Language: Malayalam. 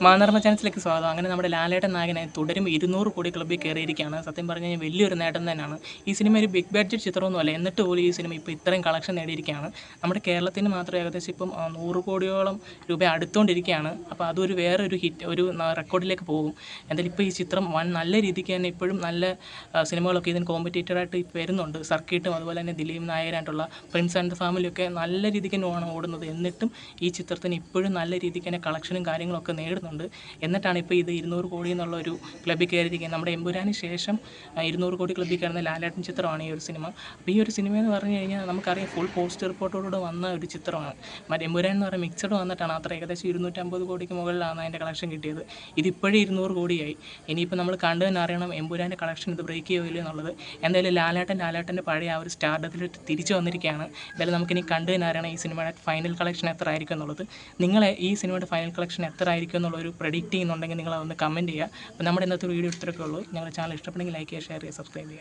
മാനർമ്മ ചാനലിലേക്ക് സ്വാഗതം. അങ്ങനെ നമ്മുടെ ലാലേട്ടൻ നായകനെ തുടരും 200 കോടി ക്ലബ്ബിൽ കയറിയിരിക്കുകയാണ്. സത്യം പറഞ്ഞു കഴിഞ്ഞാൽ വലിയൊരു നേട്ടം തന്നെയാണ്. ഈ സിനിമ ഒരു ബിഗ് ബഡ്ജറ്റ് ചിത്രമൊന്നുമല്ല, എന്നിട്ട് പോലും ഈ സിനിമ ഇപ്പോൾ ഇത്രയും കളക്ഷൻ നേടിയിരിക്കുകയാണ്. നമ്മുടെ കേരളത്തിന് മാത്രം ഏകദേശം ഇപ്പം 100 കോടിയോളം രൂപ അടുത്തുകൊണ്ടിരിക്കുകയാണ്. അപ്പോൾ അതൊരു വേറൊരു ഹിറ്റ്, ഒരു റെക്കോർഡിലേക്ക് പോകും. എന്തായാലും ഇപ്പോൾ ഈ ചിത്രം നല്ല രീതിക്ക് തന്നെ ഇപ്പോഴും നല്ല സിനിമകളൊക്കെ ഇതിന് കോമ്പറ്റീറ്ററായിട്ട് വരുന്നുണ്ട്. സർക്കിട്ടും അതുപോലെ തന്നെ ദിലീപ് നായരായിട്ടുള്ള പ്രിൻസ് ആൻഡ് ദ ഫാമിലിയൊക്കെ നല്ല രീതിക്ക് തന്നെയാണ് ഓടുന്നത്. എന്നിട്ടും ഈ ചിത്രത്തിന് ഇപ്പോഴും നല്ല രീതിക്ക് തന്നെ കളക്ഷനും കാര്യങ്ങളൊക്കെ നേടുന്നു. എന്നിട്ടാണ് ഇപ്പോൾ ഇത് 200 കോടി എന്നുള്ള ഒരു ക്ലബ്ബിൽ കയറിയിരിക്കുന്നത്. നമ്മുടെ എമ്പുരാന് ശേഷം 200 കോടി ക്ലബ്ബിൽ കയറുന്ന ലാലേട്ടൻ ചിത്രമാണ് ഈ ഒരു സിനിമ. അപ്പോൾ ഈ ഒരു സിനിമ എന്ന് പറഞ്ഞു കഴിഞ്ഞാൽ നമുക്കറിയാം ഫുൾ പോസ്റ്റ് റിപ്പോർട്ടോടുകൂടെ വന്ന ഒരു ചിത്രമാണ്. മറ്റേ എമ്പുരാൻ എന്ന് പറയുന്നത് മിക്സഡ് വന്നിട്ടാണ് അത്ര ഏകദേശം 250 കോടിക്ക് മുകളിലാണ് അതിൻ്റെ കളക്ഷൻ കിട്ടിയത്. ഇതിപ്പോഴും 200 കോടിയായി. ഇനിയിപ്പോൾ നമ്മൾ കണ്ടു തന്നെ അറിയണം എമ്പുരാൻ്റെ കളക്ഷൻ ഇത് ബ്രേക്ക് ചെയ്യുമല്ലോ എന്നുള്ളത്. എന്തായാലും ലാലേട്ടൻ്റെ പഴയ ആ ഒരു സ്റ്റാർഡത്തിൽ തിരിച്ചു വന്നിരിക്കുകയാണ്. എന്തായാലും നമുക്കിനി കണ്ടു തന്നെ അറിയണം ഈ സിനിമയുടെ ഫൈനൽ കളക്ഷൻ എത്ര ആയിരിക്കും എന്നുള്ളത്. നിങ്ങളെ ഈ സിനിമയുടെ ഫൈനൽ കളക്ഷൻ എത്ര ആയിരിക്കും എന്നുള്ള ഒരു പ്രെഡിക്റ്റ് ചെയ്യുന്നുണ്ടെങ്കിൽ നിങ്ങൾ അതൊന്ന് കമൻറ്റ് ചെയ്യുക. അപ്പോൾ നമ്മുടെ ഇന്നത്തെ വീഡിയോ ഇത്രയൊക്കെ ഉള്ളൂ. ഞങ്ങളുടെ ചാനൽ ഇഷ്ടപ്പെടുമെങ്കിൽ ലൈക്ക് ചെയ്യുക, ഷെയർ ചെയ്യുക, സബ്സ്ക്രൈബ് ചെയ്യുക.